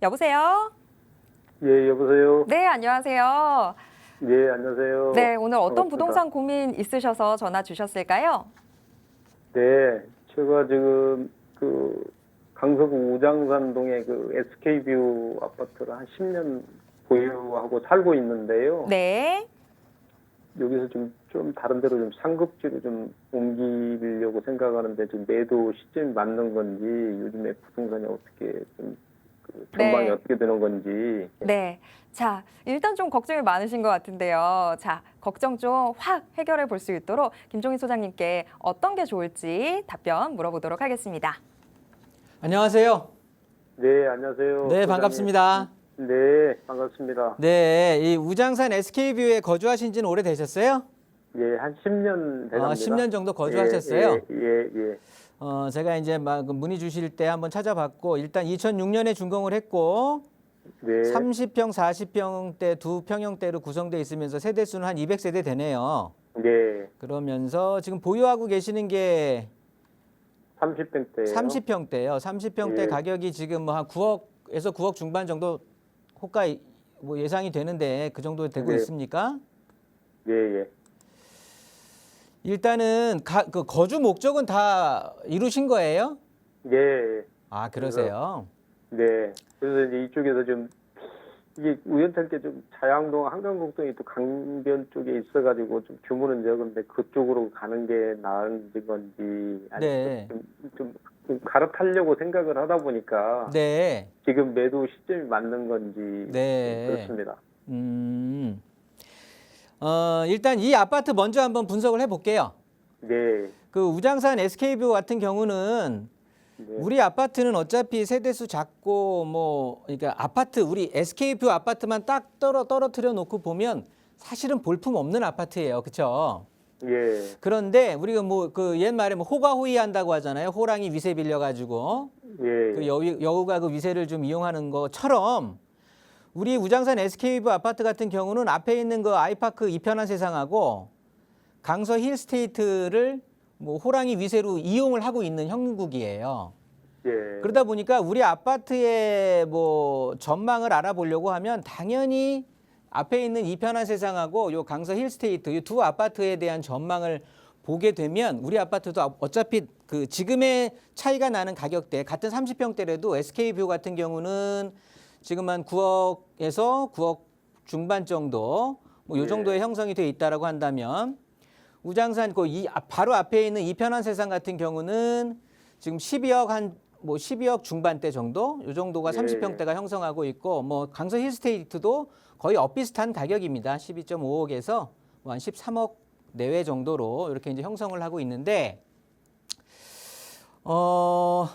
여보세요? 예, 여보세요? 네, 안녕하세요. 예, 안녕하세요. 네, 오늘 어떤 반갑습니다. 부동산 고민 있으셔서 전화 주셨을까요? 네, 제가 지금 강서구 우장산동에 SK뷰 아파트를 한 10년 보유하고 살고 있는데요. 네. 여기서 좀 다른 데로 좀 상급지로 좀 옮기려고 생각하는데 지금 매도 시점이 맞는 건지 요즘에 부동산이 어떻게 전망이 네. 어떻게 되는 건지. 네. 자, 일단 좀 걱정이 많으신 것 같은데요. 자, 걱정 좀 확 해결해 볼 수 있도록 김종희 소장님께 어떤 게 좋을지 답변 물어보도록 하겠습니다. 안녕하세요. 네, 안녕하세요. 네, 소장님. 반갑습니다. 네, 반갑습니다. 네, 이 우장산 SK뷰에 거주하신 지는 오래되셨어요? 예, 한 10년 돼갑니다. 10년 정도 거주하셨어요? 예. 제가 이제 막 문의 주실 때 한번 찾아봤고, 일단 2006년에 준공을 했고, 네. 30평, 40평대 두 평형대로 구성되어 있으면서 세대수는 한 200세대 되네요. 네. 그러면서 지금 보유하고 계시는 게 30평대예요. 30평대예요. 30평대 예. 가격이 지금 뭐 한 9억에서 9억 중반 정도 호가 뭐 예상이 되는데 그 정도 되고 네. 있습니까? 예. 일단은 그 거주 목적은 다 이루신 거예요? 예. 아, 그러세요? 네. 그래서 이제 이쪽에서 이게 우연찮게 자양동, 한강곡동이 또 강변 쪽에 있어가지고 좀 규모는 적은데 그쪽으로 가는 게 나은 건지 아니면 네. 좀 갈아타려고 생각을 하다 보니까 네. 지금 매도 시점이 맞는 건지 네. 그렇습니다. 일단 이 아파트 먼저 한번 분석을 해볼게요. 네. 그 우장산 SK뷰 같은 경우는 네. 우리 아파트는 어차피 세대수 작고 그러니까 아파트 우리 SK뷰 아파트만 딱 떨어뜨려 놓고 보면 사실은 볼품 없는 아파트예요, 그렇죠? 예. 그런데 우리가 옛말에 호가호위 한다고 하잖아요. 호랑이 위세 빌려가지고 예. 그 여우가 그 위세를 좀 이용하는 것처럼 우리 우장산 SK뷰 아파트 같은 경우는 앞에 있는 그 아이파크 이편한 세상하고 강서 힐스테이트를 호랑이 위세로 이용을 하고 있는 형국이에요. 예. 그러다 보니까 우리 아파트의 전망을 알아보려고 하면 당연히 앞에 있는 이편한 세상하고 요 강서 힐스테이트 이 두 아파트에 대한 전망을 보게 되면 우리 아파트도 어차피 그 지금의 차이가 나는 가격대 같은 30평대라도 SK뷰 같은 경우는 지금 한 9억에서 9억 중반 정도 요 정도의 형성이 돼 있다라고 한다면 우장산 바로 앞에 있는 이편한 세상 같은 경우는 지금 12억 중반대 정도 요 정도가 예. 30평대가 형성하고 있고 강서 힐스테이트도 거의 엇비슷한 가격입니다. 12.5억에서 한 13억 내외 정도로 이렇게 이제 형성을 하고 있는데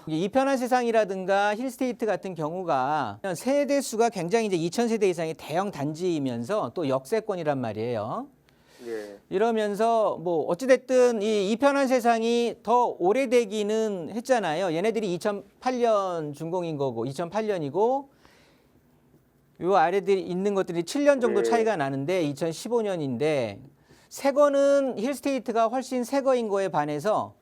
이편한 세상이라든가 힐스테이트 같은 경우가 세대 수가 굉장히 이제 2,000세대 이상의 대형 단지이면서 또 역세권이란 말이에요. 예. 이러면서 어찌됐든 이 이편한 세상이 더 오래되기는 했잖아요. 얘네들이 2008년 준공인 거고 2008년이고 요 아래들이 있는 것들이 7년 정도 네. 차이가 나는데 2015년인데 새 거는 힐스테이트가 훨씬 새 거인 거에 반해서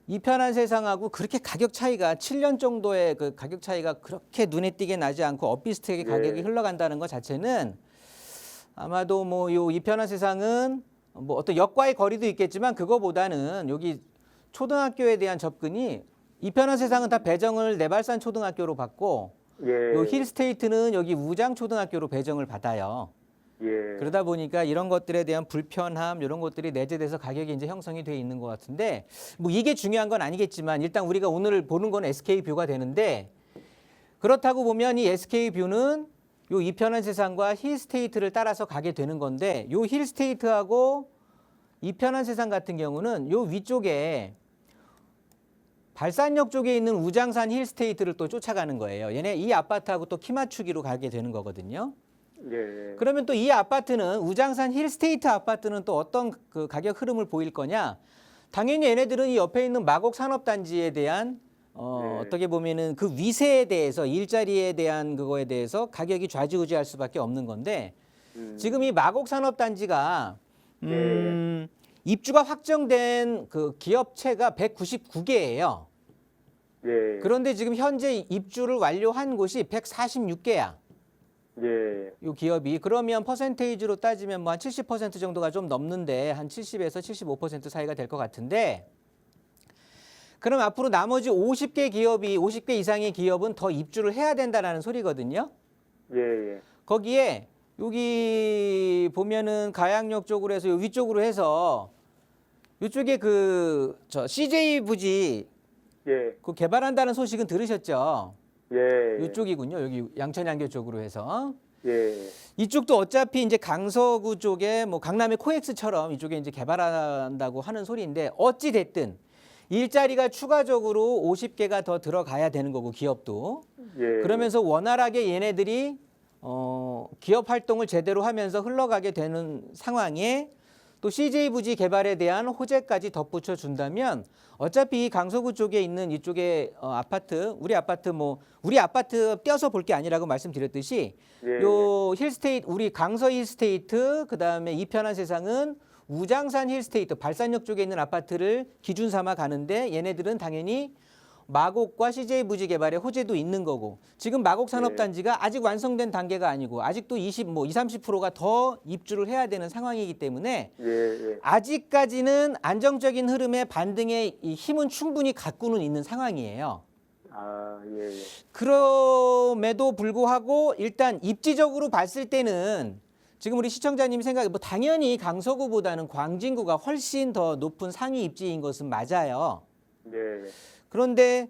이편한 세상하고 그렇게 가격 차이가 7년 정도의 그 가격 차이가 그렇게 눈에 띄게 나지 않고 엇비슷하게 가격이 흘러간다는 것 자체는 아마도 요 이편한 세상은 어떤 역과의 거리도 있겠지만 그거보다는 여기 초등학교에 대한 접근이 이편한 세상은 다 배정을 내발산 초등학교로 받고 예. 요 힐스테이트는 여기 우장 초등학교로 배정을 받아요. 예. 그러다 보니까 이런 것들에 대한 불편함 이런 것들이 내재돼서 가격이 이제 형성이 돼 있는 것 같은데 이게 중요한 건 아니겠지만 일단 우리가 오늘 보는 건 SK뷰가 되는데 그렇다고 보면 이 SK뷰는 요 이편한 세상과 힐스테이트를 따라서 가게 되는 건데 요 힐스테이트하고 이편한 세상 같은 경우는 요 위쪽에 발산역 쪽에 있는 우장산 힐스테이트를 또 쫓아가는 거예요. 얘네 이 아파트하고 또 키 맞추기로 가게 되는 거거든요. 예. 그러면 또 이 아파트는 우장산 힐스테이트 아파트는 또 어떤 그 가격 흐름을 보일 거냐? 당연히 얘네들은 이 옆에 있는 마곡 산업단지에 대한 어떻게 보면은 그 위세에 대해서 일자리에 대한 그거에 대해서 가격이 좌지우지할 수밖에 없는 건데 지금 이 마곡 산업단지가 입주가 확정된 그 기업체가 199개예요. 예. 그런데 지금 현재 입주를 완료한 곳이 146개야. 예. 요 기업이. 그러면 퍼센테이지로 따지면 뭐 한 70% 정도가 좀 넘는데 한 70에서 75% 사이가 될 것 같은데, 그럼 앞으로 나머지 50개 이상의 기업은 더 입주를 해야 된다라는 소리거든요. 예. 예. 거기에 여기 보면은 가양역 쪽으로 해서 요 위쪽으로 해서 이쪽에 저 CJ 부지 예. 그 개발한다는 소식은 들으셨죠? 예. 이쪽이군요. 여기 양천양교 쪽으로 해서. 예. 이쪽도 어차피 이제 강서구 쪽에 뭐 강남의 코엑스처럼 이쪽에 이제 개발한다고 하는 소리인데, 어찌 됐든 일자리가 추가적으로 50개가 더 들어가야 되는 거고, 기업도. 예. 그러면서 원활하게 얘네들이 기업 활동을 제대로 하면서 흘러가게 되는 상황에 또 CJ 부지 개발에 대한 호재까지 덧붙여 준다면, 어차피 이 강서구 쪽에 있는 이쪽에 아파트, 우리 아파트 떼어서 볼 게 아니라고 말씀드렸듯이, 예. 요 힐스테이트, 우리 강서 힐스테이트, 그다음에 이편한 세상은 우장산 힐스테이트, 발산역 쪽에 있는 아파트를 기준 삼아 가는데, 얘네들은 당연히 마곡과 CJ 부지 개발에 호재도 있는 거고, 지금 마곡 산업단지가 아직 완성된 단계가 아니고 아직도 30%가 더 입주를 해야 되는 상황이기 때문에 예. 예. 아직까지는 안정적인 흐름의 반등의 이 힘은 충분히 갖고는 있는 상황이에요. 아, 예. 예. 그럼에도 불구하고 일단 입지적으로 봤을 때는 지금 우리 시청자님이 생각해 뭐 당연히 강서구보다는 광진구가 훨씬 더 높은 상위 입지인 것은 맞아요. 예. 그런데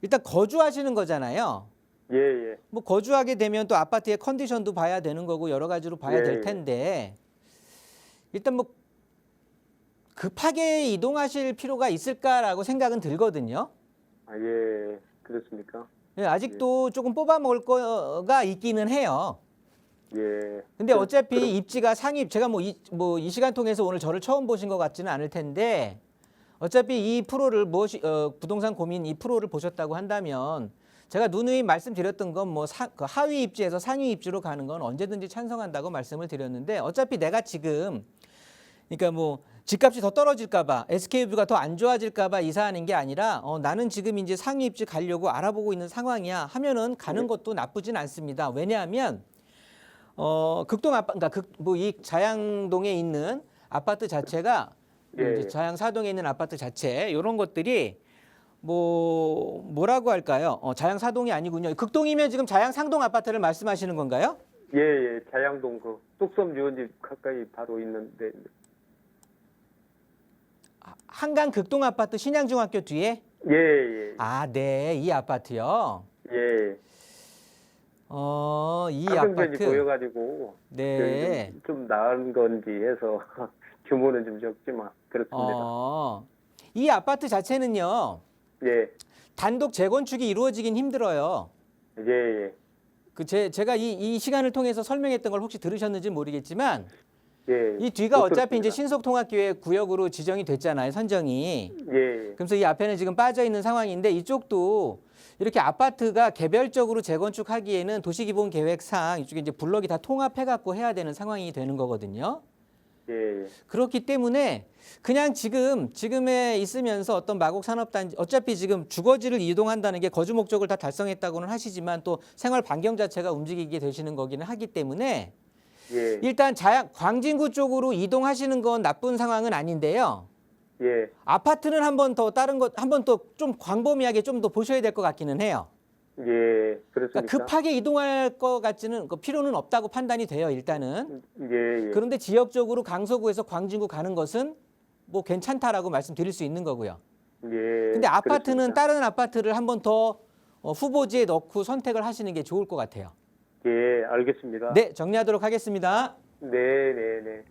일단 거주하시는 거잖아요. 예. 예. 뭐 거주하게 되면 또 아파트의 컨디션도 봐야 되는 거고 여러 가지로 봐야 예, 될 예. 텐데, 일단 뭐 급하게 이동하실 필요가 있을까라고 생각은 들거든요. 아, 예. 그렇습니까? 예, 아직도 조금 뽑아 먹을 거가 있기는 해요. 예. 근데 어차피 입지가 상위, 제가 뭐 이 시간 통해서 오늘 저를 처음 보신 것 같지는 않을 텐데, 어차피 이 프로를 부동산 고민 이 프로를 보셨다고 한다면, 제가 누누이 말씀드렸던 건 뭐 그 하위 입지에서 상위 입지로 가는 건 언제든지 찬성한다고 말씀을 드렸는데, 어차피 내가 지금 그러니까 뭐 집값이 더 떨어질까봐, SK뷰가 더 안 좋아질까봐 이사하는 게 아니라 나는 지금 이제 상위 입지 가려고 알아보고 있는 상황이야 하면은 가는 것도 나쁘진 않습니다. 왜냐하면 그러니까 이 자양동에 있는 아파트 자체가 예. 이제 자양 사동에 있는 아파트 자체 이런 것들이 뭐라고 할까요? 자양 사동이 아니군요. 극동이면 지금 자양 상동 아파트를 말씀하시는 건가요? 예. 예. 자양동 그 뚝섬 유원지 가까이 바로 있는데. 한강 극동 아파트 신양중학교 뒤에? 예. 예. 아, 네, 이 아파트요. 예. 이 가격변이 아파트. 보여가지고 네. 좀 나은 건지 해서 규모는 좀 적지만 그렇습니다. 이 아파트 자체는요, 예. 단독 재건축이 이루어지긴 힘들어요. 예. 예. 제가 이 시간을 통해서 설명했던 걸 혹시 들으셨는지 모르겠지만, 예. 이 뒤가 어차피 이제 그렇습니다. 신속통합기획 구역으로 지정이 됐잖아요, 선정이. 예. 그래서 이 앞에는 지금 빠져 있는 상황인데, 이쪽도 이렇게 아파트가 개별적으로 재건축하기에는 도시기본계획상 이쪽에 이제 블럭이 다 통합해갖고 해야 되는 상황이 되는 거거든요. 예. 그렇기 때문에 그냥 지금에 있으면서 어떤 마곡 산업단지, 어차피 지금 주거지를 이동한다는 게 거주 목적을 다 달성했다고는 하시지만 또 생활 반경 자체가 움직이게 되시는 거기는 하기 때문에, 예. 일단 광진구 쪽으로 이동하시는 건 나쁜 상황은 아닌데요. 예. 아파트는 한 번 더 좀 광범위하게 좀 더 보셔야 될 것 같기는 해요. 예. 그러니까 그렇습니까? 급하게 이동할 것 같지는 필요는 없다고 판단이 돼요, 일단은. 예. 예. 그런데 지역적으로 강서구에서 광진구 가는 것은 뭐 괜찮다라고 말씀드릴 수 있는 거고요. 예. 근데 아파트는 그렇습니다. 다른 아파트를 한 번 더 후보지에 넣고 선택을 하시는 게 좋을 것 같아요. 예. 알겠습니다. 네, 정리하도록 하겠습니다. 네. 네. 네.